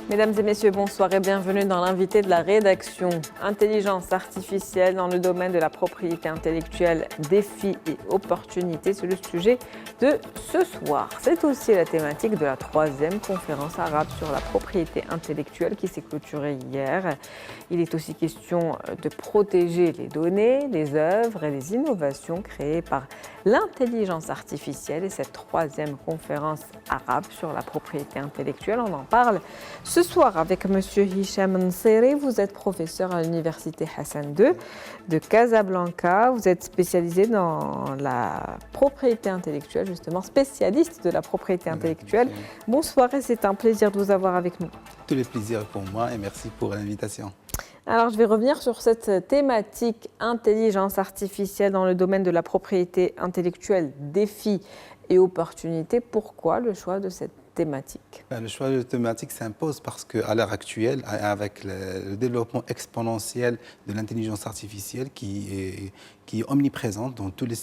Mesdames et messieurs, bonsoir et bienvenue dans l'invité de la rédaction. Intelligence artificielle dans le domaine de la propriété intellectuelle, défis et opportunités, c'est le sujet de ce soir. C'est aussi la thématique de la 3e conférence arabe sur la propriété intellectuelle qui s'est clôturée hier. Il est aussi question de protéger les données, les œuvres et les innovations créées par l'intelligence artificielle. Et cette 3e conférence arabe sur la propriété intellectuelle, on en parle ce soir avec M. Hicham Nseri. Vous êtes professeur à l'université Hassan II de Casablanca. Vous êtes spécialisé dans la propriété intellectuelle, justement spécialiste de la propriété intellectuelle. Bonsoir et c'est un plaisir de vous avoir avec nous. Tout le plaisir pour moi et merci pour l'invitation. Alors, je vais revenir sur cette thématique intelligence artificielle dans le domaine de la propriété intellectuelle, défis et opportunités. Pourquoi le choix de cette thématique? Le choix de thématique s'impose parce qu'à l'heure actuelle, avec le développement exponentiel de l'intelligence artificielle qui est omniprésente dans tous les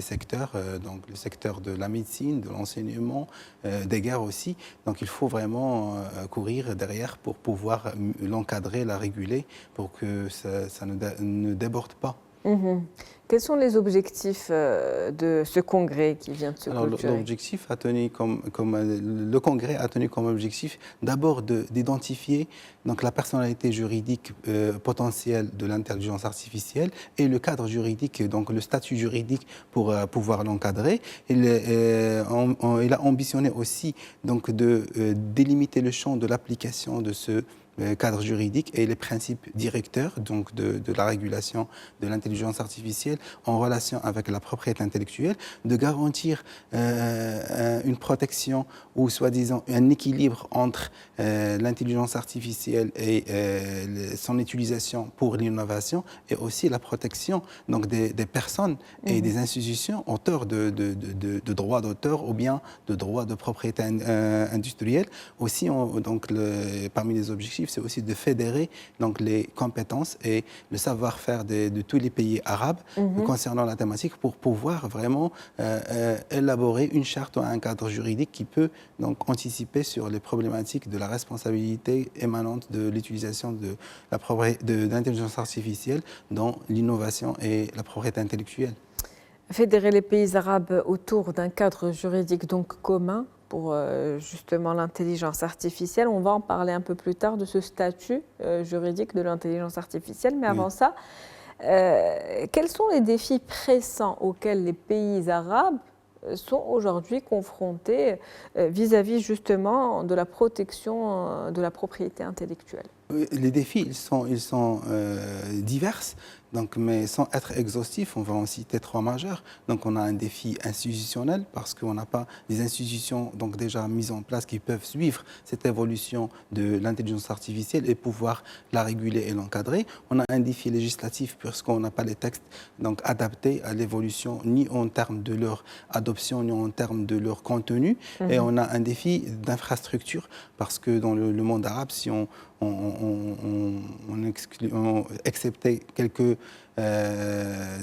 secteurs, donc le secteur de la médecine, de l'enseignement, des guerres aussi. Donc il faut vraiment courir derrière pour pouvoir l'encadrer, la réguler, pour que ça ne déborde pas. Quels sont les objectifs de ce congrès qui vient de se clôturer? L'objectif a tenu le congrès a tenu comme objectif d'abord d'identifier donc la personnalité juridique potentielle de l'intelligence artificielle et le cadre juridique, donc le statut juridique pour pouvoir l'encadrer. Il a ambitionné aussi donc de délimiter le champ de l'application de ce cadre juridique et les principes directeurs donc de la régulation de l'intelligence artificielle en relation avec la propriété intellectuelle, de garantir une protection ou soi-disant un équilibre entre l'intelligence artificielle et son utilisation pour l'innovation et aussi la protection donc des personnes et des institutions auteurs de droits d'auteur ou bien de droits de propriété industrielle. Aussi, parmi les objectifs, c'est aussi de fédérer donc, les compétences et le savoir-faire de tous les pays arabes concernant la thématique pour pouvoir vraiment élaborer une charte ou un cadre juridique qui peut donc, anticiper sur les problématiques de la responsabilité émanente de l'utilisation de l'intelligence artificielle dans l'innovation et la propriété intellectuelle. Fédérer les pays arabes autour d'un cadre juridique donc commun pour justement l'intelligence artificielle. On va en parler un peu plus tard de ce statut juridique de l'intelligence artificielle. Mais avant ça, quels sont les défis pressants auxquels les pays arabes sont aujourd'hui confrontés vis-à-vis justement de la protection de la propriété intellectuelle? Les défis, ils sont divers. Donc, mais sans être exhaustif, on va en citer 3 majeurs. Donc, on a un défi institutionnel parce qu'on n'a pas des institutions donc, déjà mises en place qui peuvent suivre cette évolution de l'intelligence artificielle et pouvoir la réguler et l'encadrer. On a un défi législatif puisqu'on n'a pas les textes donc, adaptés à l'évolution ni en termes de leur adoption ni en termes de leur contenu. Et on a un défi d'infrastructure parce que dans le monde arabe, si on excepté quelques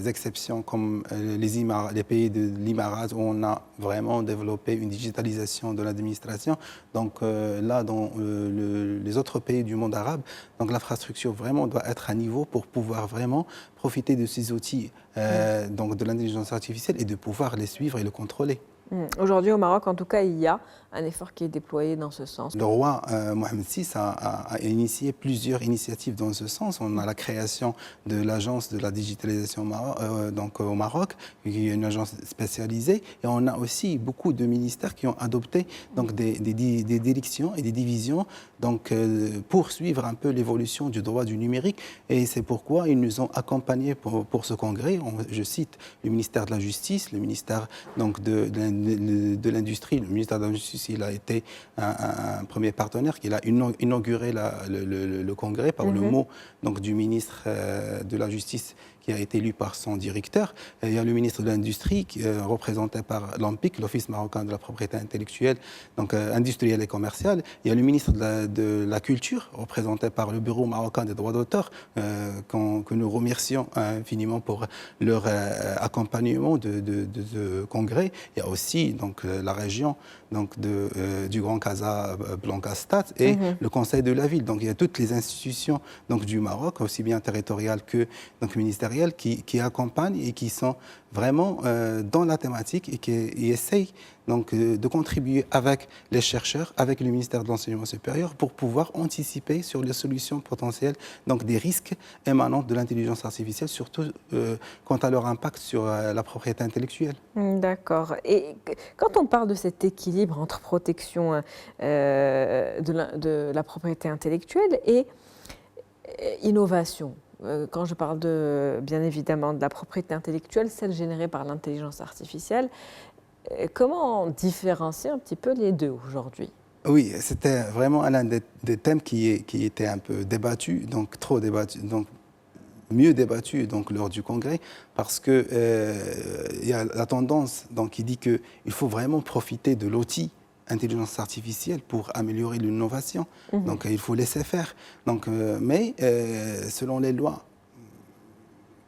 exceptions comme les pays de l'Imarat où on a vraiment développé une digitalisation de l'administration. Donc là, dans les autres pays du monde arabe, donc l'infrastructure vraiment doit être à niveau pour pouvoir vraiment profiter de ces outils donc de l'intelligence artificielle et de pouvoir les suivre et les contrôler. Aujourd'hui, au Maroc, en tout cas, il y a un effort qui est déployé dans ce sens. Le roi Mohamed VI a initié plusieurs initiatives dans ce sens. On a la création de l'agence de la digitalisation donc, au Maroc, qui est une agence spécialisée. Et on a aussi beaucoup de ministères qui ont adopté donc, des directions et des divisions donc, pour suivre un peu l'évolution du droit du numérique. Et c'est pourquoi ils nous ont accompagnés pour ce congrès. Je cite le ministère de la Justice, le ministère donc, de l'Industrie. Le ministère de la Justice, il a été un premier partenaire, qu'il a inauguré le congrès par le mot donc, du ministre de la Justice qui a été élu par son directeur. Et il y a le ministre de l'Industrie, représenté par l'OMPIC, l'Office marocain de la propriété intellectuelle, donc industrielle et commerciale. Il y a le ministre de la Culture, représenté par le Bureau marocain des droits d'auteur, que nous remercions infiniment pour leur accompagnement de ce congrès. Il y a aussi donc, la région donc, du Grand Casablanca-Stade et le Conseil de la ville. Donc il y a toutes les institutions donc, du Maroc, aussi bien territoriales que donc, ministérielles, qui accompagnent et qui sont vraiment dans la thématique et qui essayent donc, de contribuer avec les chercheurs, avec le ministère de l'Enseignement supérieur pour pouvoir anticiper sur les solutions potentielles donc, des risques émanant de l'intelligence artificielle, surtout quant à leur impact sur la propriété intellectuelle. D'accord. Et quand on parle de cet équilibre entre protection de la propriété intellectuelle et innovation, quand je parle bien évidemment de la propriété intellectuelle, celle générée par l'intelligence artificielle, comment différencier un petit peu les deux aujourd'hui? Oui, c'était vraiment l'un des thèmes qui était un peu débattu, donc trop débattu, donc mieux débattu donc, lors du congrès, parce qu'il y a la tendance donc, qui dit qu'il faut vraiment profiter de l'outil intelligence artificielle pour améliorer l'innovation. Donc il faut laisser faire. Donc, mais selon les lois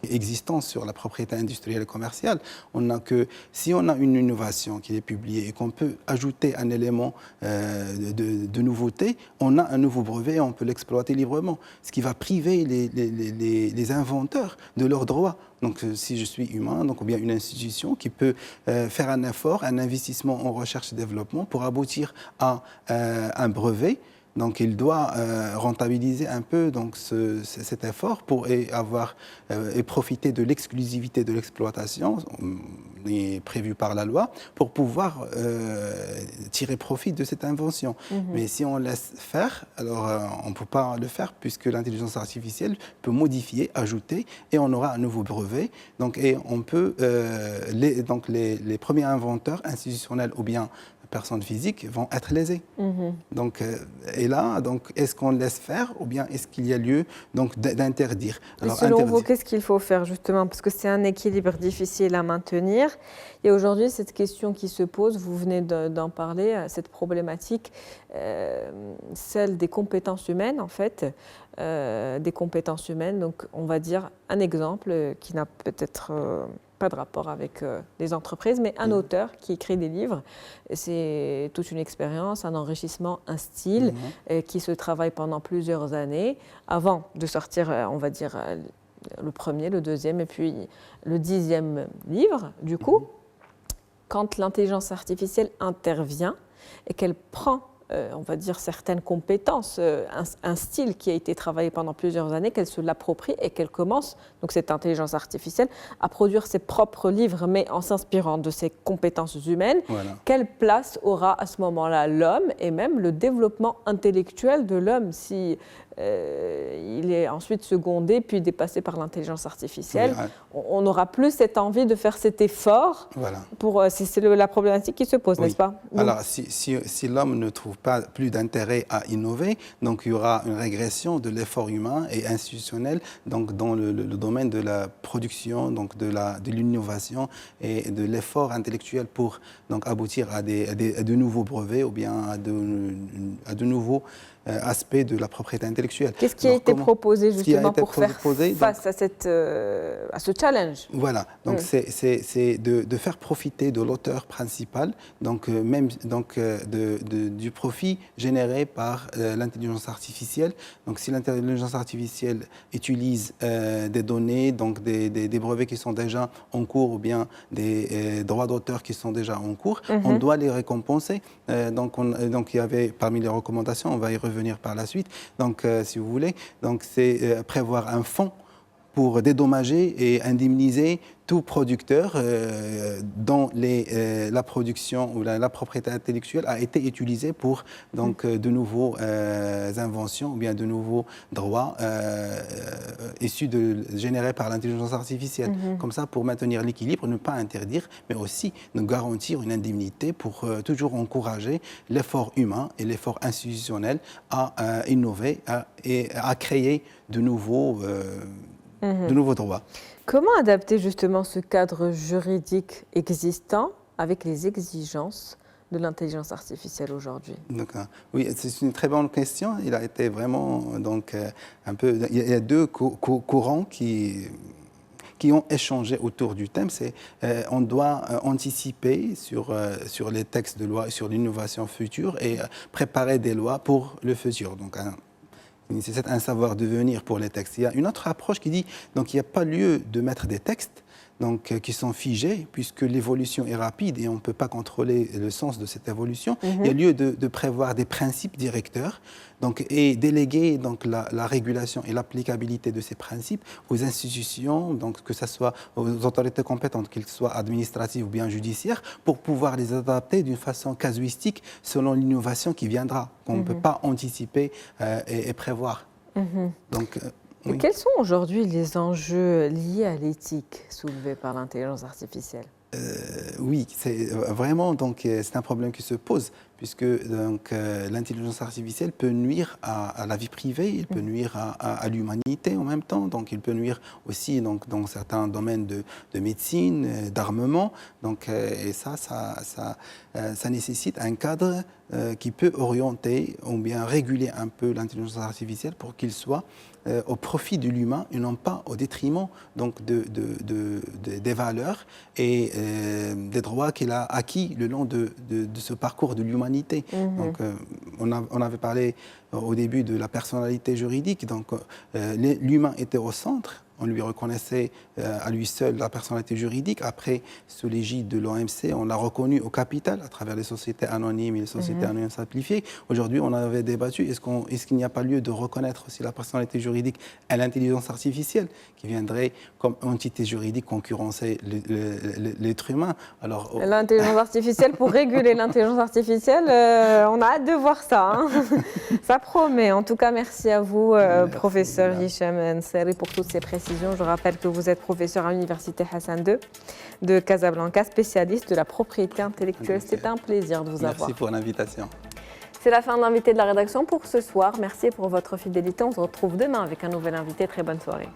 existant sur la propriété industrielle et commerciale, on n'a que si on a une innovation qui est publiée et qu'on peut ajouter un élément de nouveauté, on a un nouveau brevet et on peut l'exploiter librement, ce qui va priver les inventeurs de leurs droits. Donc, si je suis humain, donc, ou bien une institution qui peut faire un effort, un investissement en recherche et développement pour aboutir à un brevet, donc, il doit rentabiliser un peu donc, cet effort pour et profiter de l'exclusivité de l'exploitation prévue par la loi pour pouvoir tirer profit de cette invention. Mais si on laisse faire, alors on ne peut pas le faire puisque l'intelligence artificielle peut modifier, ajouter et on aura un nouveau brevet. Donc, et on peut, les premiers inventeurs institutionnels ou bien personnes physiques vont être lésées. Donc, et là, donc, est-ce qu'on laisse faire ou bien est-ce qu'il y a lieu donc, d'interdire? Alors, selon vous, qu'est-ce qu'il faut faire justement? Parce que c'est un équilibre difficile à maintenir. Et aujourd'hui, cette question qui se pose, vous venez d'en parler, cette problématique, celle des compétences humaines en fait, des compétences humaines. Donc, on va dire un exemple qui n'a peut-être pas de rapport avec les entreprises, mais un auteur qui écrit des livres. C'est toute une expérience, un enrichissement, un style qui se travaille pendant plusieurs années avant de sortir, on va dire, le premier, le deuxième et puis le 10e livre. Du coup, quand l'intelligence artificielle intervient et qu'elle prend on va dire, certaines compétences, un style qui a été travaillé pendant plusieurs années, qu'elle se l'approprie et qu'elle commence, donc cette intelligence artificielle, à produire ses propres livres, mais en s'inspirant de ses compétences humaines. Voilà. Quelle place aura à ce moment-là l'homme et même le développement intellectuel de l'homme si il est ensuite secondé puis dépassé par l'intelligence artificielle? Oui, on n'aura plus cette envie de faire cet effort. Voilà. C'est la problématique qui se pose, n'est-ce pas? Donc, alors, si l'homme ne trouve pas plus d'intérêt à innover, donc il y aura une régression de l'effort humain et institutionnel donc dans le domaine de la production, donc de l'innovation et de l'effort intellectuel pour donc aboutir à de nouveaux brevets ou bien à de nouveaux aspects de la propriété intellectuelle. Qu'est-ce qui a été proposé justement pour faire face à ce challenge? Voilà, donc c'est de faire profiter de l'auteur principal, donc même donc du profit généré par l'intelligence artificielle. Donc si l'intelligence artificielle utilise des données, donc des brevets qui sont déjà en cours ou bien des droits d'auteur qui sont déjà en cours, on doit les récompenser. Donc il y avait parmi les recommandations, on va y revenir par la suite. Donc, si vous voulez, donc c'est prévoir un fonds pour dédommager et indemniser tout producteur dont la production ou la propriété intellectuelle a été utilisée pour donc, de nouveaux inventions ou bien de nouveaux droits issus générés par l'intelligence artificielle. Comme ça, pour maintenir l'équilibre, ne pas interdire, mais aussi nous garantir une indemnité pour toujours encourager l'effort humain et l'effort institutionnel à innover et à créer de nouveaux droits. Comment adapter justement ce cadre juridique existant avec les exigences de l'intelligence artificielle aujourd'hui? D'accord. Oui, c'est une très bonne question. Il a été vraiment donc un peu. Il y a deux courants qui ont échangé autour du thème. C'est on doit anticiper sur les textes de loi, sur l'innovation future et préparer des lois pour le futur. Donc il nécessite un savoir devenir pour les textes. Il y a une autre approche qui dit donc il n'y a pas lieu de mettre des textes donc, qui sont figés, puisque l'évolution est rapide et on ne peut pas contrôler le sens de cette évolution. Il y a lieu de prévoir des principes directeurs donc, et déléguer donc, la régulation et l'applicabilité de ces principes aux institutions, donc, que ce soit aux autorités compétentes, qu'elles soient administratives ou bien judiciaires, pour pouvoir les adapter d'une façon casuistique selon l'innovation qui viendra, qu'on ne peut pas anticiper et prévoir. Donc, et quels sont aujourd'hui les enjeux liés à l'éthique soulevés par l'intelligence artificielle? Oui, c'est vraiment donc c'est un problème qui se pose puisque donc l'intelligence artificielle peut nuire à la vie privée, il peut nuire à l'humanité en même temps, donc il peut nuire aussi donc dans certains domaines de médecine, d'armement, donc et ça nécessite un cadre qui peut orienter ou bien réguler un peu l'intelligence artificielle pour qu'il soit au profit de l'humain et non pas au détriment donc des valeurs et des droits qu'il a acquis le long de ce parcours de l'humanité. Donc, on avait parlé au début de la personnalité juridique, donc l'humain était au centre. On lui reconnaissait à lui seul la personnalité juridique. Après, sous l'égide de l'OMC, on l'a reconnu au capital à travers les sociétés anonymes et les sociétés anonymes simplifiées. Aujourd'hui, on avait débattu, est-ce qu'il n'y a pas lieu de reconnaître aussi la personnalité juridique à l'intelligence artificielle qui viendrait comme entité juridique concurrencer l'être humain? Alors, l'intelligence artificielle, pour réguler l'intelligence artificielle, on a hâte de voir ça. Hein. Ça promet. En tout cas, merci à vous, professeur Hicham Nseri, pour toutes ces précisions. Je rappelle que vous êtes professeur à l'Université Hassan II de Casablanca, spécialiste de la propriété intellectuelle. C'était un plaisir de vous avoir. Merci pour l'invitation. C'est la fin de l'invité de la rédaction pour ce soir. Merci pour votre fidélité. On se retrouve demain avec un nouvel invité. Très bonne soirée.